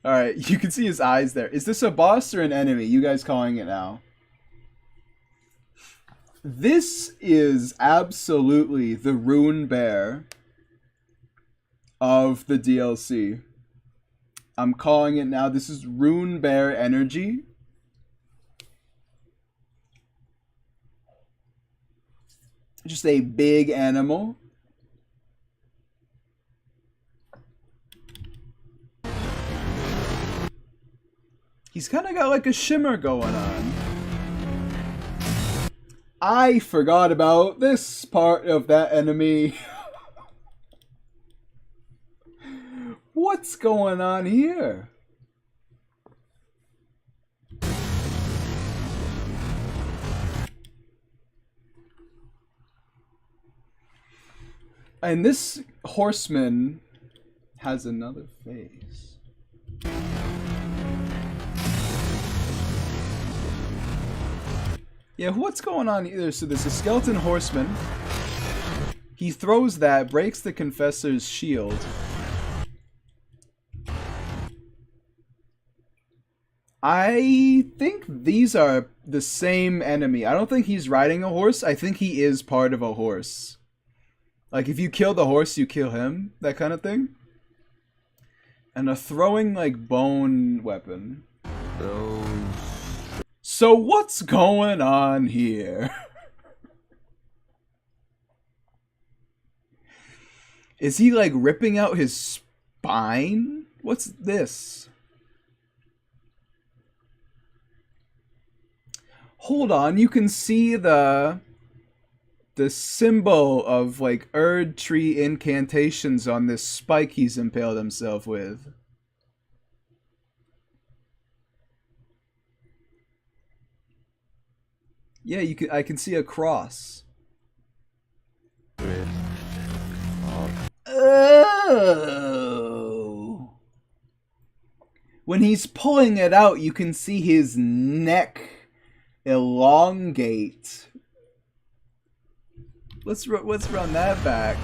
Alright, you can see his eyes there. Is this a boss or an enemy? You guys calling it now. This is absolutely the Rune Bear of the DLC. I'm calling it now. This is Rune Bear energy. Just a big animal. He's kind of got like a shimmer going on. I forgot about this part of that enemy. What's going on here? And this horseman has another face. Yeah, what's going on here? So there's a skeleton horseman. He throws that, breaks the confessor's shield. I think these are the same enemy. I don't think he's riding a horse. I think he is part of a horse. Like, if you kill the horse, you kill him. That kind of thing. And a throwing, like, bone weapon. So what's going on here? Is he, like, ripping out his spine? What's this? Hold on, you can see the symbol of like Erd tree incantations on this spike he's impaled himself with. Yeah, I can see a cross. Oh. When he's pulling it out, you can see his neck elongate. Let's run that back.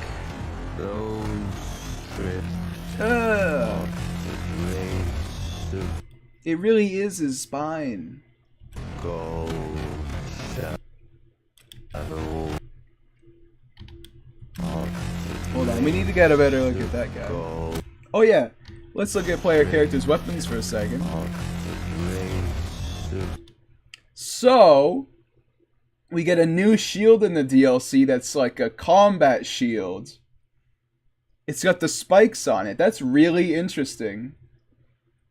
It really is his spine. Hold on, we need to get a better look at that guy. Oh yeah, let's look at player characters' weapons for a second. So, we get a new shield in the DLC that's like a combat shield. It's got the spikes on it. That's really interesting.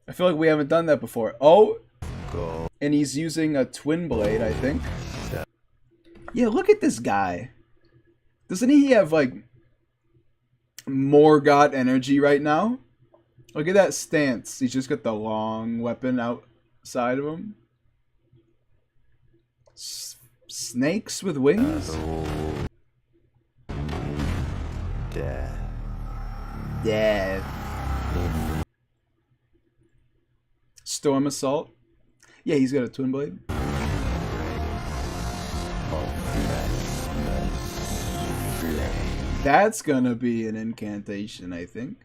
I feel like we haven't done that before. Oh! And he's using a twin blade, I think. Yeah, look at this guy. Doesn't he have, like, more god energy right now? Look at that stance. He's just got the long weapon outside of him. Snakes with wings? Death. Storm Assault. Yeah, he's got a twin blade. That's gonna be an incantation, I think.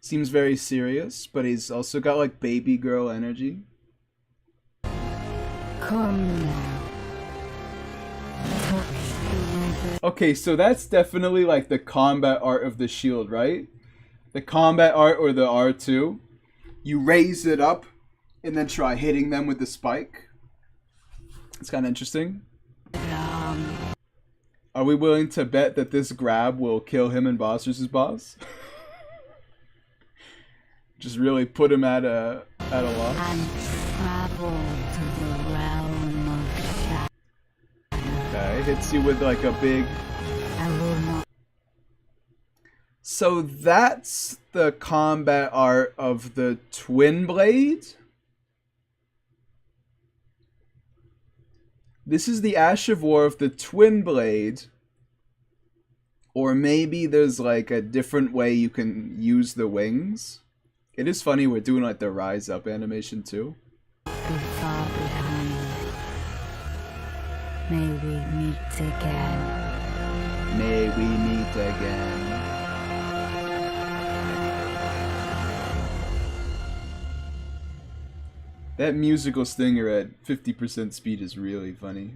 Seems very serious, but he's also got like baby girl energy. Come now. Okay, so that's definitely like the combat art of the shield, right? The combat art or the R2. You raise it up and then try hitting them with the spike. It's kind of interesting. Are we willing to bet that this grab will kill him in Boss vs. Boss? Just really put him at a loss. And travel to the realm of shadow. Okay, hits you with like a big... I will not. So that's the combat art of the twin blade? This is the Ash of War of the twin blade. Or maybe there's like a different way you can use the wings. It is funny we're doing like the rise up animation too. Be far behind. May we meet again. May we meet again. That musical stinger at 50% speed is really funny.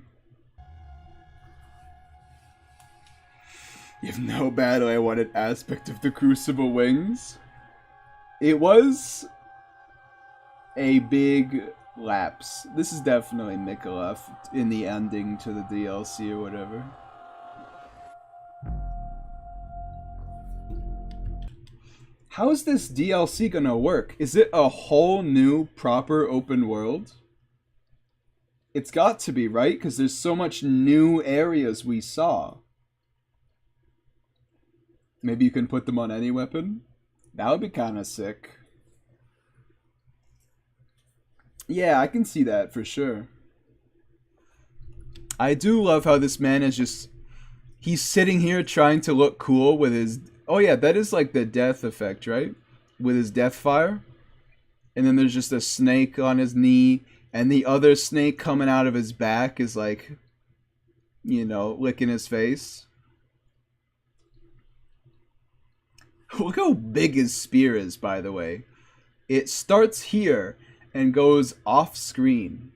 You have no battle I wanted aspect of the Crucible Wings. It was a big lapse. This is definitely Mikola in the ending to the DLC or whatever. How is this DLC gonna work? Is it a whole new proper open world? It's got to be, right? Because there's so much new areas we saw. Maybe you can put them on any weapon? That would be kind of sick. Yeah, I can see that for sure. I do love how this man is just... He's sitting here trying to look cool with his... Oh yeah, that is like the death effect, right? With his death fire. And then there's just a snake on his knee. And the other snake coming out of his back is like... You know, licking his face. Look how big his spear is, by the way. It starts here and goes off screen.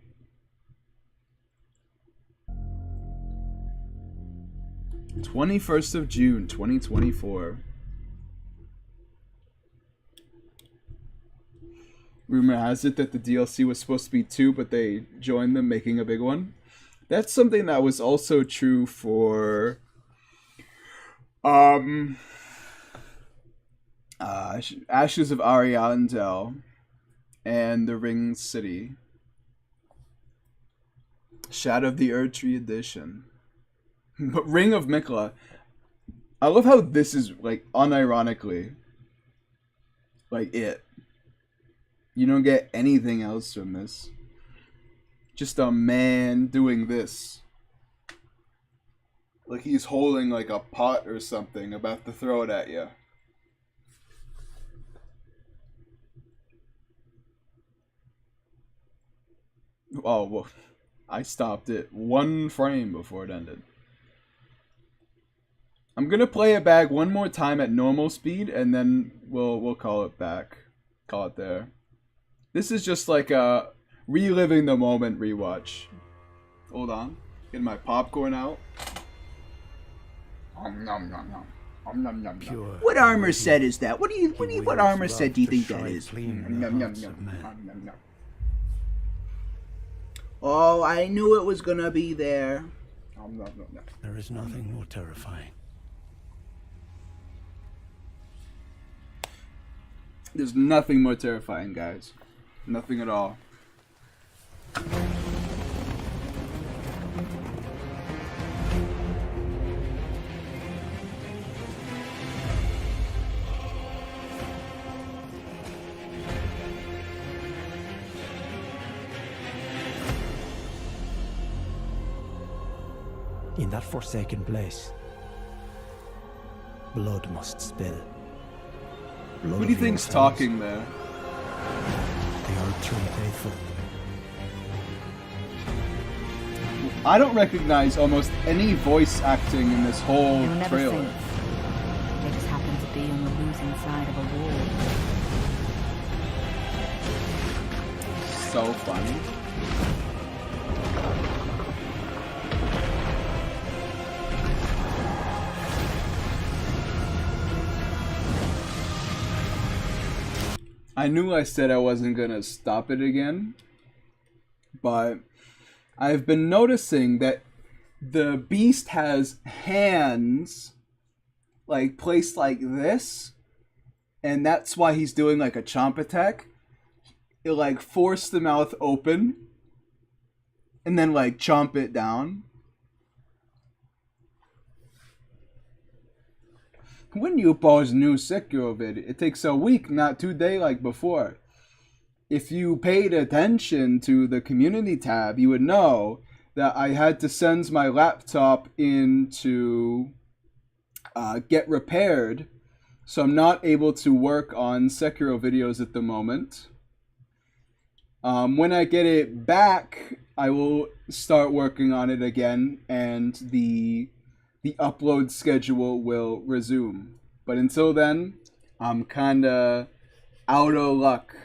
June 21st, 2024. Rumor has it that the DLC was supposed to be 2, but they joined them, making a big one. That's something that was also true for Ashes of Ariandel and the Ring City. Shadow of the Erdtree Edition. But Ring of Mikola, I love how this is, like, unironically, like, it. You don't get anything else from this. Just a man doing this. Like he's holding, like, a pot or something, about to throw it at you. Oh, well, I stopped it 1 frame before it ended. I'm gonna play it back one more time at normal speed, and then we'll call it back. Call it there. This is just like a reliving the moment rewatch. Hold on, get my popcorn out. Pure What armor set is that? What armor set do you think that is? Oh, I knew it was gonna be there. There is nothing more terrifying. There's nothing more terrifying, guys. Nothing at all. In that forsaken place, blood must spill. Blood Who do you of your think's friends, talking there? The Erdtree faithful. I don't recognize almost any voice acting in this whole You're never trailer. safe. They just happen to be on the losing side of a war. So funny. I knew I said I wasn't gonna stop it again, but I've been noticing that the beast has hands like placed like this, and that's why he's doing like a chomp attack. He'll like force the mouth open and then like chomp it down. When you pause new Sekiro vid, it takes a week, not 2 days like before. If you paid attention to the community tab, you would know that I had to send my laptop in to get repaired, so I'm not able to work on Sekiro videos at the moment. When I get it back, I will start working on it again, and the upload schedule will resume. But until then, I'm kinda out of luck.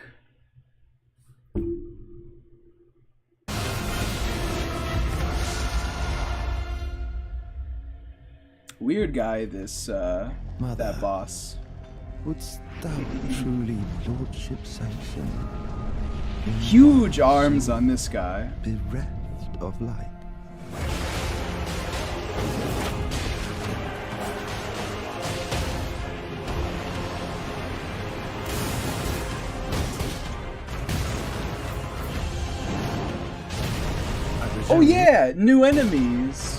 Weird guy, this, that Mother. boss. Wouldst thou truly lordship sanction? Huge arms on this guy. Bereft of light. Oh yeah, new enemies.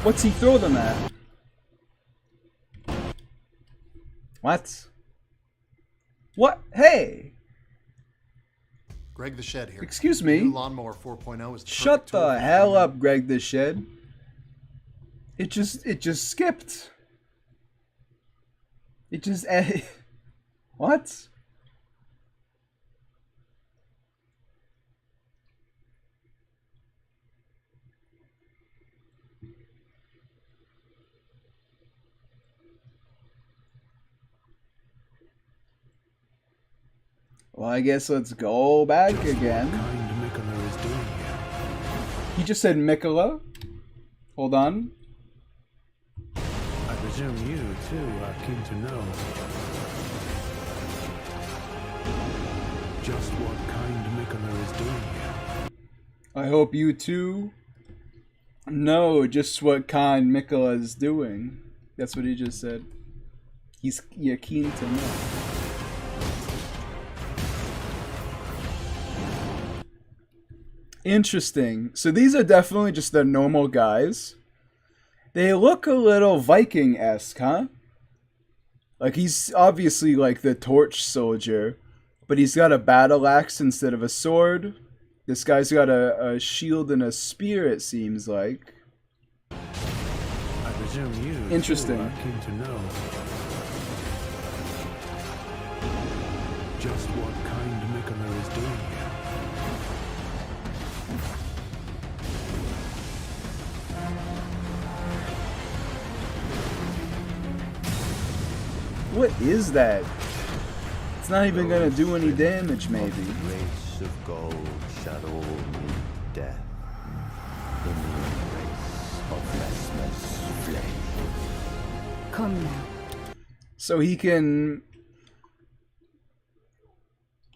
What's he throw them at? What? What? Hey! Greg the Shed here. Excuse me. New Lawnmower 4.0 is the Shut perfect tool the for hell trimming. up, Greg the Shed. It just skipped. It just what? Well, I guess let's go back again. Kind Mikola is doing here. He just said Mikola. Hold on. I presume you, too, are keen to know just what kind Mikola is doing here. I hope you too know just what kind Mikola is doing. That's what he just said. You're keen to know. Interesting. So these are definitely just the normal guys. They look a little Viking-esque, huh? Like he's obviously like the torch soldier, but he's got a battle axe instead of a sword. This guy's got a shield and a spear, it seems like. I presume you, Interesting. too, are keen to know just what kind Mikola is doing here. What is that? It's not even gonna do any damage, maybe. Race of gold shall all meet death in the embrace of Lesmer's flame. Come now. So he can,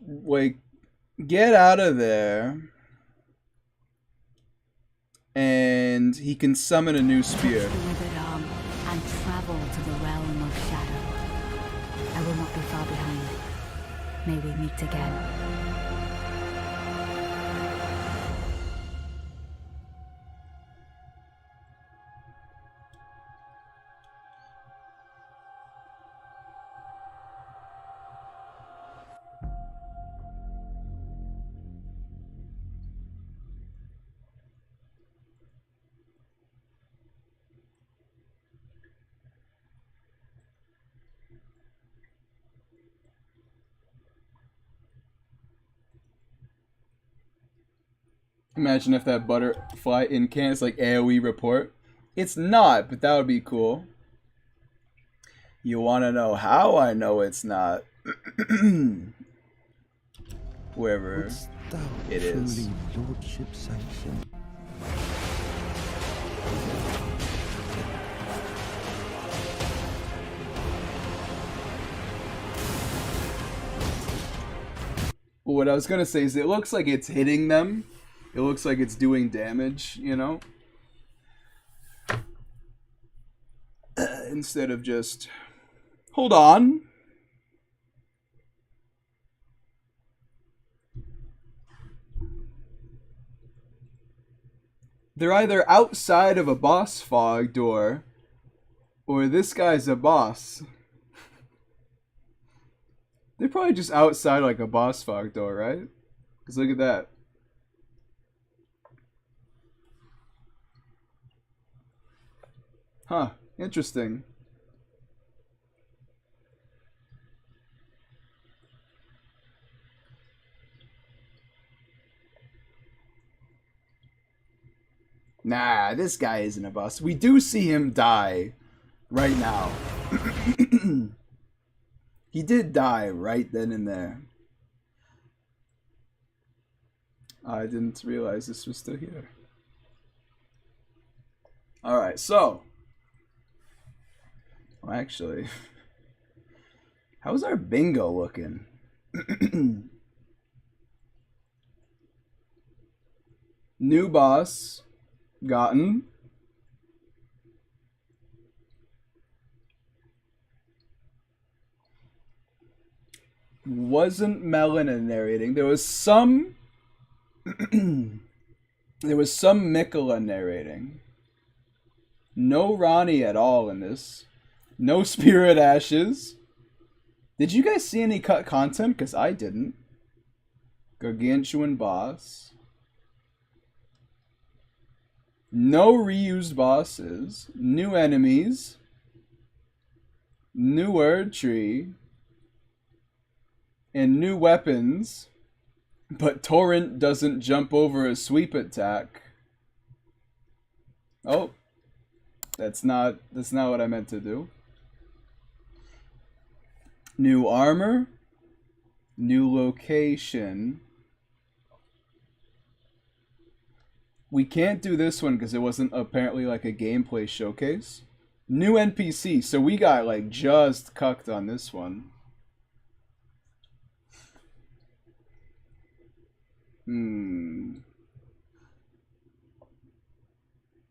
like, get out of there, and he can summon a new spear. Touch the withered arm and travel to the realm of shadow. I will not be far behind. May we meet again. Imagine if that butterfly incants like AoE report. It's not, but that would be cool. You want to know how I know it's not? Wherever Wouldst thou it is. truly lordship sanction? What I was gonna say is it looks like it's hitting them. It looks like it's doing damage, you know? Instead of just... Hold on. They're either outside of a boss fog door, or this guy's a boss. They're probably just outside like a boss fog door, right? Because look at that. Huh, interesting. Nah, this guy isn't a boss. We do see him die right now. He did die right then and there. I didn't realize this was still here. Alright, so actually. How's our bingo looking? New boss gotten. Wasn't Melina narrating. There was some Mikola narrating. No Ronnie at all in this. No Spirit Ashes. Did you guys see any cut content? Because I didn't. Gargantuan boss. No reused bosses. New enemies. New word tree. And new weapons. But Torrent doesn't jump over a sweep attack. Oh. That's not what I meant to do. New armor. New location. We can't do this one because it wasn't apparently like a gameplay showcase. New NPC, so we got like just cucked on this one.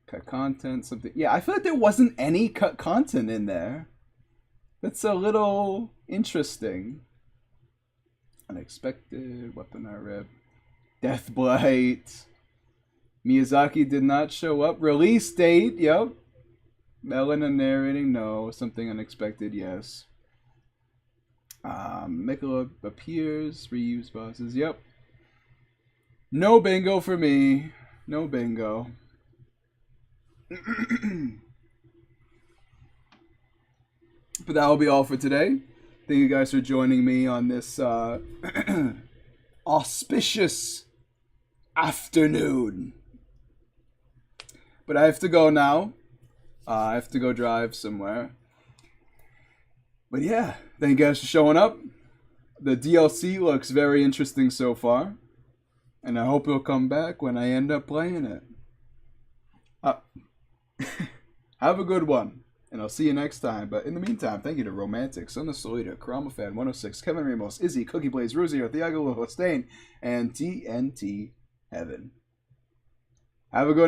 Cut content, something. Yeah, I feel like there wasn't any cut content in there. That's a little interesting. Unexpected, weapon I rip. Deathblight. Miyazaki did not show up. Release date, yep. Melina narrating, no. Something unexpected, yes. Mikola appears. Reuse bosses, yep. No bingo for me. No bingo. But that will be all for today. Thank you guys for joining me on this auspicious afternoon. But I have to go now. I have to go drive somewhere. But yeah, thank you guys for showing up. The DLC looks very interesting so far. And I hope it'll come back when I end up playing it. Have a good one. And I'll see you next time. But in the meantime, thank you to Romantic, Son of Solita, Karama 106, Kevin Ramos, Izzy, Cookie Blaze, Ruzio, Thiago Hostain, and TNT Heaven. Have a good